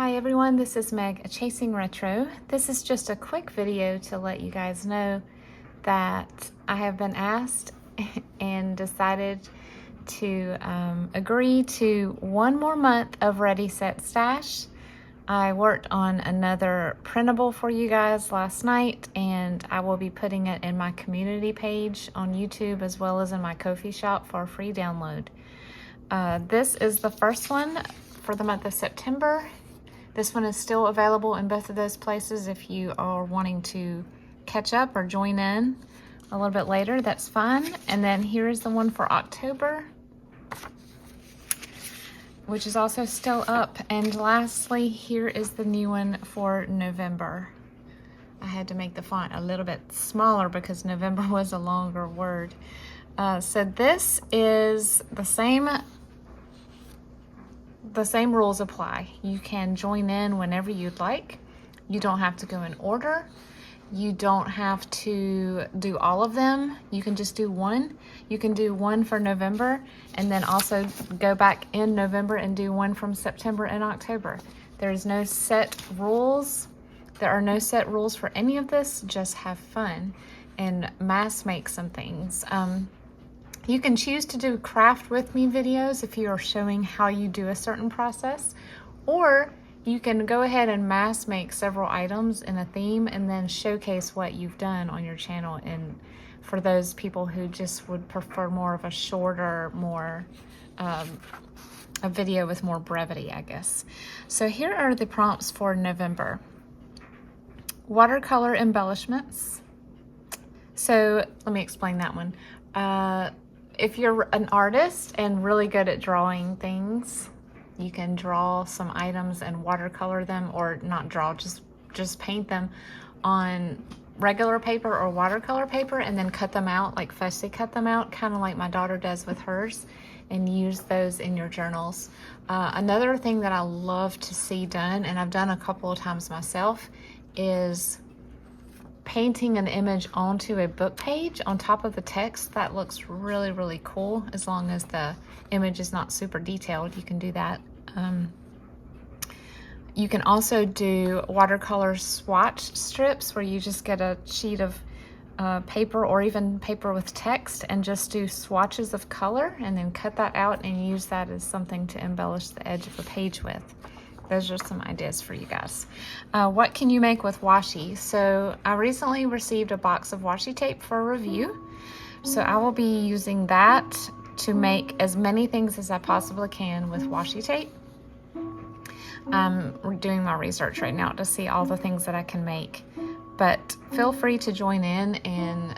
Hi everyone, this is Meg, Chasing Retro. This is just a quick video to let you guys know that I have been asked and decided to agree to one more month of Ready Set Stash. I worked on another printable for you guys last night, and I will be putting it in my community page on YouTube as well as in my Ko-fi shop for a free download. This is the first one for the month of September. This one is still available in both of those places. If you are wanting to catch up or join in a little bit later, that's fine. And then here is the one for October, which is also still up. And lastly, here is the new one for November. I had to make the font a little bit smaller because November was a longer word. So this is the same rules apply. You can join in whenever you'd like. You don't have to go in order. You don't have to do all of them. You can just do one. You can do one for November and then also go back in November and do one from September and October. There's no set rules. There are no set rules for any of this. Just have fun and mass make some things. You can choose to do craft with me videos if you are showing how you do a certain process, or you can go ahead and mass make several items in a theme and then showcase what you've done on your channel. And for those people who just would prefer more of a shorter, more a video with more brevity, I guess. So here are the prompts for November. Watercolor embellishments. So let me explain that one. If you're an artist and really good at drawing things, you can draw some items and watercolor them, or not draw, just paint them on regular paper or watercolor paper and then cut them out, like fussy cut them out, kind of like my daughter does with hers, and use those in your journals. Another thing that I love to see done, and I've done a couple of times myself, is painting an image onto a book page on top of the text. That looks really, really cool. As long as the image is not super detailed, you can do that. You can also do watercolor swatch strips where you just get a sheet of paper or even paper with text and just do swatches of color and then cut that out and use that as something to embellish the edge of the page with. Those are some ideas for you guys. What can you make with washi? So I recently received a box of washi tape for a review. So I will be using that to make as many things as I possibly can with washi tape. I'm doing my research right now to see all the things that I can make. But feel free to join in, and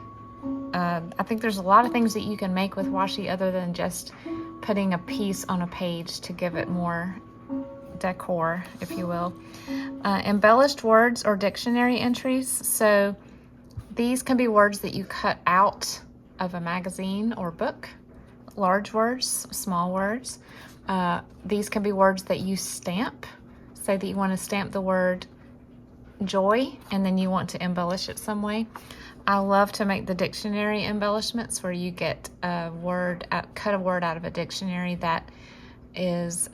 I think there's a lot of things that you can make with washi other than just putting a piece on a page to give it more decor, if you will. Embellished words or dictionary entries. So these can be words that you cut out of a magazine or book. Large words, small words. These can be words that you stamp. Say that you want to stamp the word joy and then you want to embellish it some way. I love to make the dictionary embellishments where you get a word, cut a word out of a dictionary that is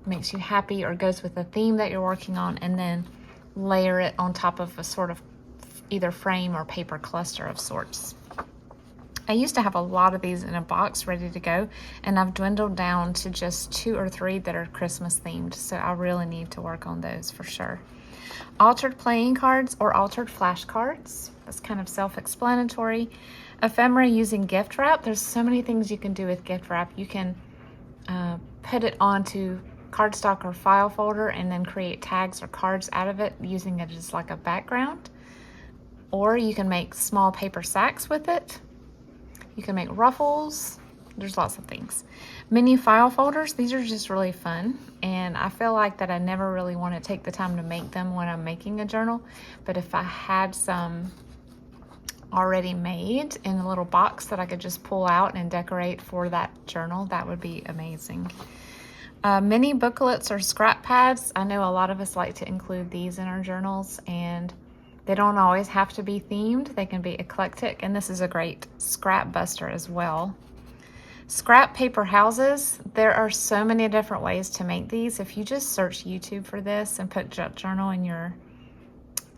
makes you happy or goes with the theme that you're working on, and then layer it on top of a sort of either frame or paper cluster of sorts. I used to have a lot of these in a box ready to go, and I've dwindled down to just 2 or 3 that are Christmas themed, so I really need to work on those for sure. Altered playing cards or altered flashcards. That's kind of self-explanatory. Ephemera using gift wrap. There's so many things you can do with gift wrap. You can put it onto cardstock or file folder and then create tags or cards out of it using it as like a background. Or you can make small paper sacks with it. You can make ruffles. There's lots of things. Mini file folders. These are just really fun, and I feel like that I never really want to take the time to make them when I'm making a journal, but if I had some already made in a little box that I could just pull out and decorate for that journal, that would be amazing. Mini booklets or scrap pads. I know a lot of us like to include these in our journals, and they don't always have to be themed. They can be eclectic, and this is a great scrap buster as well. Scrap paper houses, there are so many different ways to make these. If you just search YouTube for this and put junk journal in your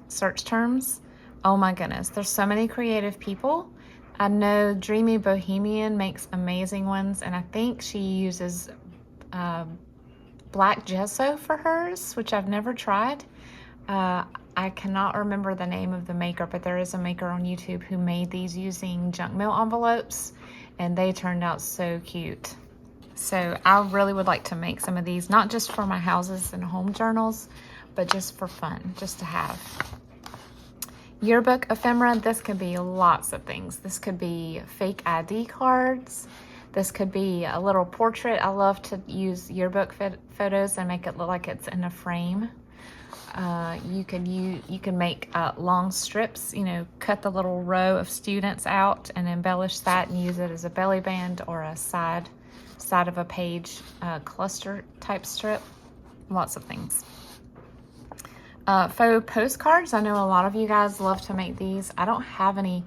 search terms, oh my goodness, there's so many creative people. I know Dreamy Bohemian makes amazing ones, and I think she uses black gesso for hers, which I've never tried. I cannot remember the name of the maker, but there is a maker on YouTube who made these using junk mail envelopes, and they turned out so cute. So I really would like to make some of these, not just for my houses and home journals, but just for fun, just to have. Yearbook ephemera, this could be lots of things. This could be fake ID cards. This could be a little portrait. I love to use yearbook photos and make it look like it's in a frame. You can make long strips, you know, cut the little row of students out and embellish that and use it as a belly band or a side of a page cluster type strip. Lots of things. Faux postcards. I know a lot of you guys love to make these. I don't have any.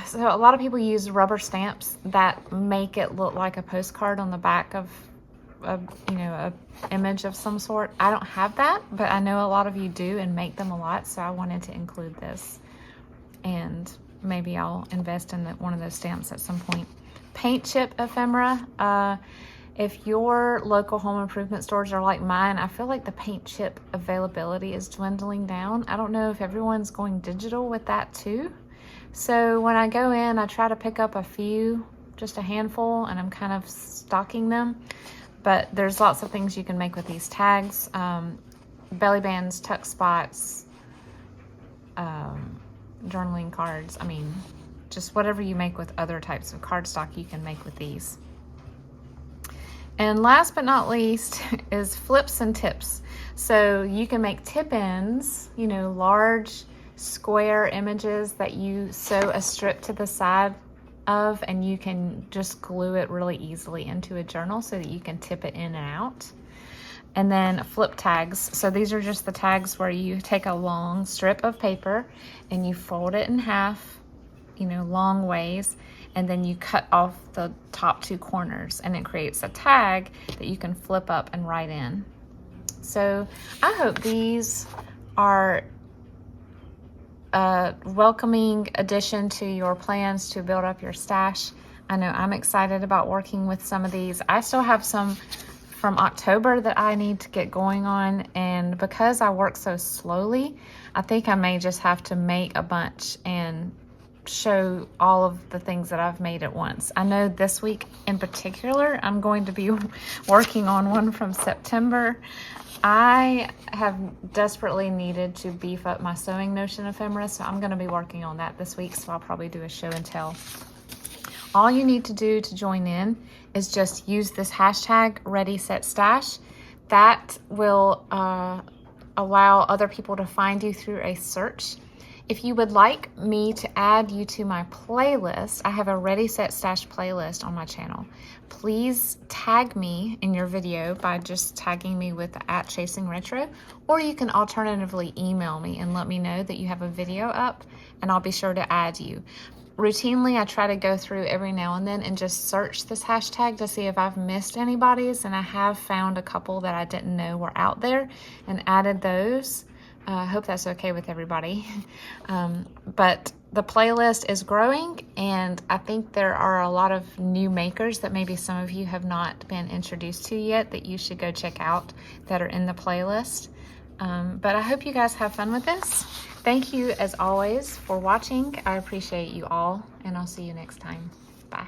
So a lot of people use rubber stamps that make it look like a postcard on the back of you know, a image of some sort. I don't have that, but I know a lot of you do and make them a lot, so I wanted to include this, and maybe I'll invest in one of those stamps at some point. Paint chip ephemera. If your local home improvement stores are like mine, I feel like the paint chip availability is dwindling down. I don't know if everyone's going digital with that too. So when I go in, I try to pick up a few, just a handful, and I'm kind of stocking them. But there's lots of things you can make with these tags. Belly bands, tuck spots, journaling cards. I mean, just whatever you make with other types of cardstock, you can make with these. And last but not least is flips and tips. So you can make tip ends, you know, large square images that you sew a strip to the side of, and you can just glue it really easily into a journal so that you can tip it in and out. And then flip tags. So these are just the tags where you take a long strip of paper and you fold it in half, you know, long ways, and then you cut off the top two corners, and it creates a tag that you can flip up and write in. So I hope these are a welcoming addition to your plans to build up your stash. I know I'm excited about working with some of these. I still have some from October that I need to get going on, and because I work so slowly, I think I may just have to make a bunch and show all of the things that I've made at once. I know this week in particular, I'm going to be working on one from September. I have desperately needed to beef up my sewing notion ephemera, so I'm going to be working on that this week, so I'll probably do a show and tell. All you need to do to join in is just use this hashtag #ReadySetStash. That will allow other people to find you through a search. If you would like me to add you to my playlist, I have a Ready Set Stash playlist on my channel. Please tag me in your video by just tagging me with @ChasingRetro, or you can alternatively email me and let me know that you have a video up, and I'll be sure to add you. Routinely, I try to go through every now and then and just search this hashtag to see if I've missed anybody's, and I have found a couple that I didn't know were out there and added those. I hope that's okay with everybody. But the playlist is growing, and I think there are a lot of new makers that maybe some of you have not been introduced to yet that you should go check out that are in the playlist. But I hope you guys have fun with this. Thank you as always for watching. I appreciate you all, and I'll see you next time. Bye.